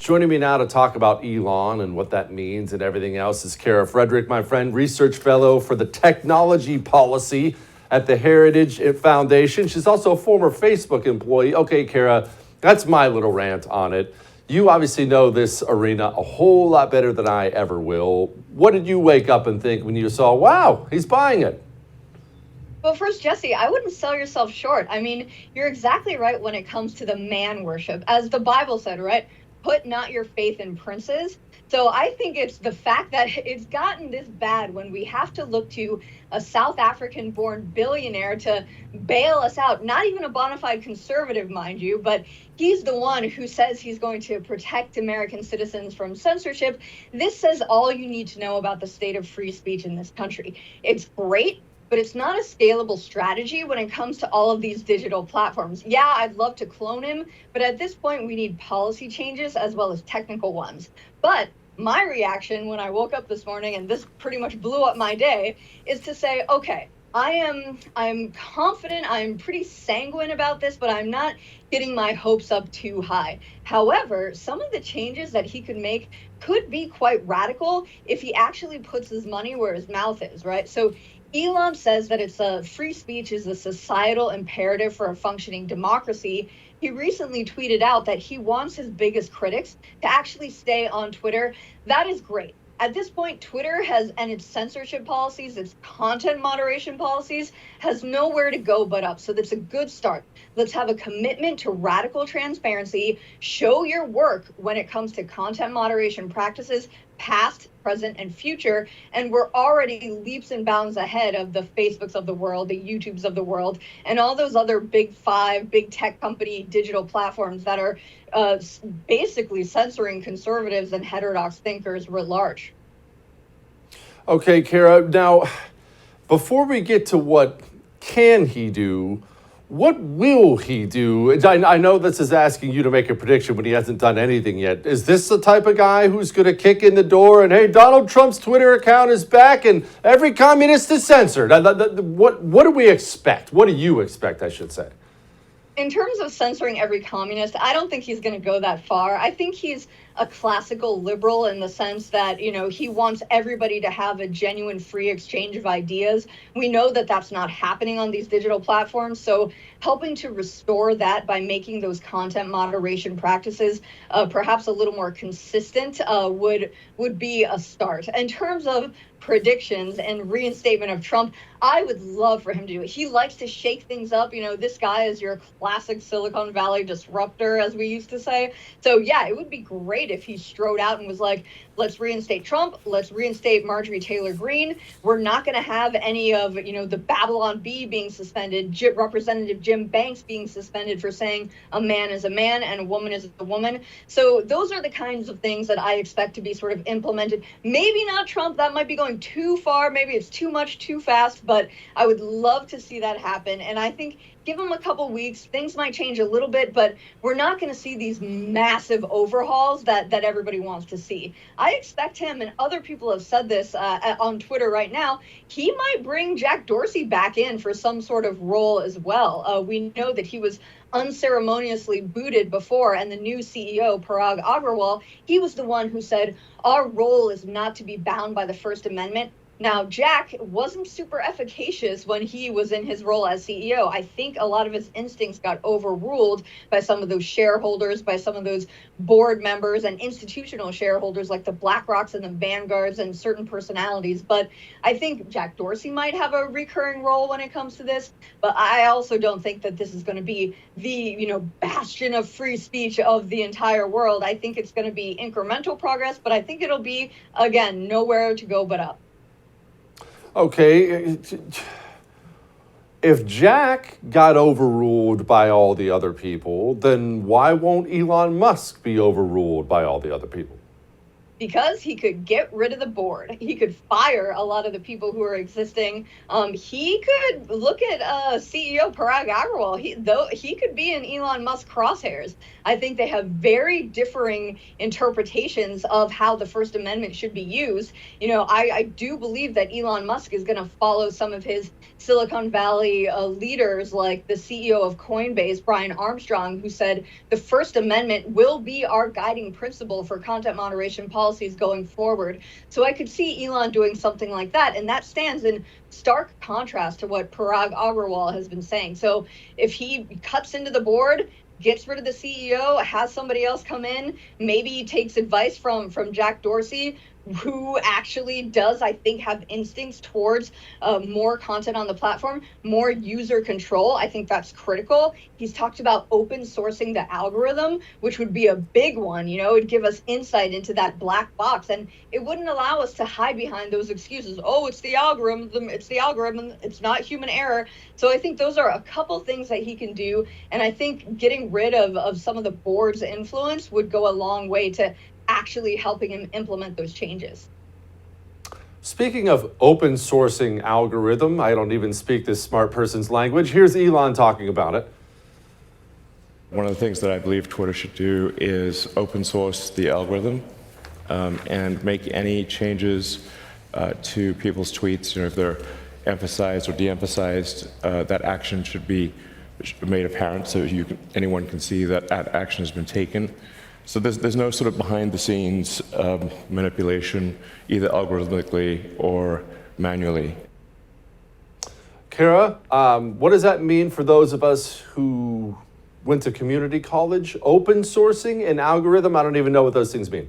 Joining me now to talk about Elon and what that means and everything else is Kara Frederick, my friend, research fellow for the technology policy at the Heritage Foundation. She's also a former Facebook employee. Okay, Kara, that's my little rant on it. You obviously know this arena a whole lot better than I ever will. What did you wake up and think when you saw, wow, he's buying it? Well, first, Jesse, I wouldn't sell yourself short. I mean, you're exactly right when it comes to the man worship. As the Bible said, right? Put not your faith in princes. So I think it's the fact that it's gotten this bad when we have to look to a South African born billionaire to bail us out. Not even a bona fide conservative, mind you, but he's the one who says he's going to protect American citizens from censorship. This says all you need to know about the state of free speech in this country. It's great, but it's not a scalable strategy when it comes to all of these digital platforms. Yeah, I'd love to clone him, but at this point we need policy changes as well as technical ones. But my reaction when I woke up this morning, and this pretty much blew up my day, is to say, okay, I'm confident, I'm pretty sanguine about this, but I'm not getting my hopes up too high. However, some of the changes that he could make could be quite radical if he actually puts his money where his mouth is, right? So Elon says that free speech is a societal imperative for a functioning democracy. He recently tweeted out that he wants his biggest critics to actually stay on Twitter. That is great. At this point, Twitter and its censorship policies, its content moderation policies, has nowhere to go but up. So that's a good start. Let's have a commitment to radical transparency. Show your work when it comes to content moderation practices, past, present, and future. And we're already leaps and bounds ahead of the Facebooks of the world, the YouTubes of the world, and all those other big five, big tech company digital platforms that are basically censoring conservatives and heterodox thinkers writ large. Okay, Kara, now, before we get to what can he do, what will he do? I know this is asking you to make a prediction when he hasn't done anything yet. Is this the type of guy who's going to kick in the door and, hey, Donald Trump's Twitter account is back and every communist is censored? What do we expect? What do you expect, I should say? In terms of censoring every communist, I don't think he's going to go that far. I think he's a classical liberal in the sense that, he wants everybody to have a genuine free exchange of ideas. We know that that's not happening on these digital platforms. So helping to restore that by making those content moderation practices perhaps a little more consistent would be a start. In terms of predictions and reinstatement of Trump, I would love for him to do it. He likes to shake things up. This guy is your classic Silicon Valley disruptor, as we used to say. So yeah, it would be great if he strode out and was like, let's reinstate Trump. Let's reinstate Marjorie Taylor Greene. We're not going to have any of, the Babylon Bee being suspended, Representative Jim Banks being suspended for saying a man is a man and a woman is a woman. So those are the kinds of things that I expect to be sort of implemented. Maybe not Trump. That might be going too far. Maybe it's too much, too fast, but I would love to see that happen. And I think give him a couple weeks, things might change a little bit, but we're not going to see these massive overhauls that everybody wants to see. I expect him, and other people have said this on Twitter right now, he might bring Jack Dorsey back in for some sort of role as well. We know that he was unceremoniously booted before, and the new CEO, Parag Agrawal, he was the one who said, our role is not to be bound by the First Amendment. Now, Jack wasn't super efficacious when he was in his role as CEO. I think a lot of his instincts got overruled by some of those shareholders, by some of those board members and institutional shareholders like the BlackRocks and the Vanguards and certain personalities. But I think Jack Dorsey might have a recurring role when it comes to this. But I also don't think that this is going to be the, bastion of free speech of the entire world. I think it's going to be incremental progress, but I think it'll be, again, nowhere to go but up. Okay, if Jack got overruled by all the other people, then why won't Elon Musk be overruled by all the other people? because he could get rid of the board. He could fire a lot of the people who are existing. He could look at CEO Parag Agrawal. He could be in Elon Musk crosshairs. I think they have very differing interpretations of how the First Amendment should be used. I do believe that Elon Musk is going to follow some of his Silicon Valley leaders, like the CEO of Coinbase, Brian Armstrong, who said the First Amendment will be our guiding principle for content moderation policies going forward. So I could see Elon doing something like that, and that stands in stark contrast to what Parag Agrawal has been saying. So if he cuts into the board, gets rid of the CEO, has somebody else come in, maybe takes advice from Jack Dorsey, who actually does, I think, have instincts towards more content on the platform, more user control. I think that's critical. He's talked about open sourcing the algorithm, which would be a big one. It'd give us insight into that black box, and it wouldn't allow us to hide behind those excuses. Oh, it's the algorithm, it's not human error. So I think those are a couple things that he can do, and I think getting rid of some of the board's influence would go a long way to actually helping him implement those changes. Speaking of open sourcing algorithm, I don't even speak this smart person's language. Here's Elon talking about it. One of the things that I believe Twitter should do is open source the algorithm and make any changes to people's tweets. If they're emphasized or de-emphasized, that action should be made apparent so anyone can see that action has been taken. So there's no sort of behind-the-scenes manipulation, either algorithmically or manually. Kara, what does that mean for those of us who went to community college? Open sourcing and algorithm? I don't even know what those things mean.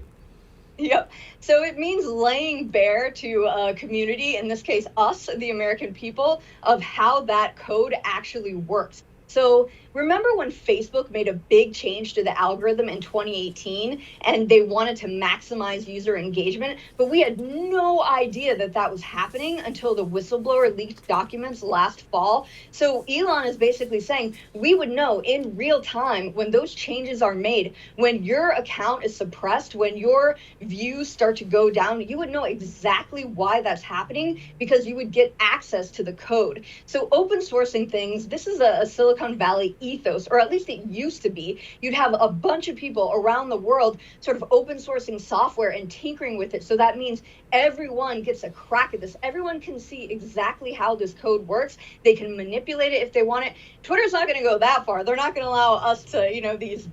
Yep. So it means laying bare to a community, in this case us, the American people, of how that code actually works. So remember when Facebook made a big change to the algorithm in 2018 and they wanted to maximize user engagement, but we had no idea that that was happening until the whistleblower leaked documents last fall. So Elon is basically saying we would know in real time when those changes are made, when your account is suppressed, when your views start to go down, you would know exactly why that's happening because you would get access to the code. So open sourcing things, this is a Silicon Valley ethos, or at least it used to be. You'd have a bunch of people around the world sort of open sourcing software and tinkering with it. So that means everyone gets a crack at this. Everyone can see exactly how this code works. They can manipulate it if they want it. Twitter's not going to go that far. They're not going to allow us to, these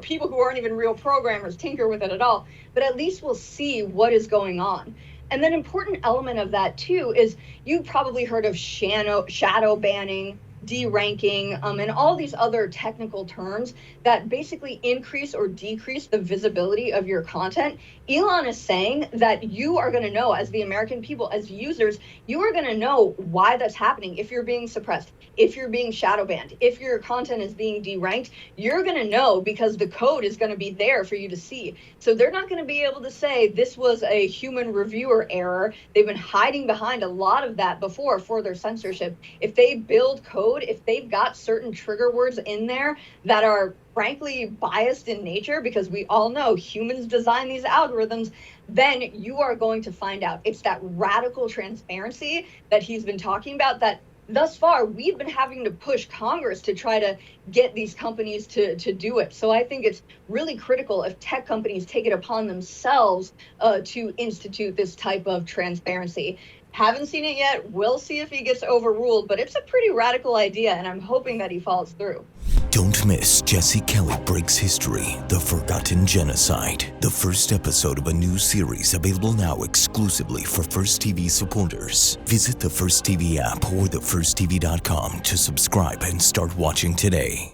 people who aren't even real programmers tinker with it at all. But at least we'll see what is going on. And then important element of that too is you've probably heard of shadow banning, deranking, and all these other technical terms that basically increase or decrease the visibility of your content. Elon is saying that you are going to know, as the American people, as users, you are going to know why that's happening. If you're being suppressed, if you're being shadow banned, if your content is being deranked, you're going to know because the code is going to be there for you to see. So they're not going to be able to say this was a human reviewer error. They've been hiding behind a lot of that before for their censorship. If they build code, if they've got certain trigger words in there that are frankly biased in nature, because we all know humans design these algorithms, then you are going to find out. It's that radical transparency that he's been talking about that thus far we've been having to push Congress to try to get these companies to do it. So I think it's really critical if tech companies take it upon themselves to institute this type of transparency. Haven't seen it yet. We'll see if he gets overruled, but it's a pretty radical idea, and I'm hoping that he follows through. Don't miss Jesse Kelly Breaks History, The Forgotten Genocide, the first episode of a new series available now exclusively for First TV supporters. Visit the First TV app or thefirsttv.com to subscribe and start watching today.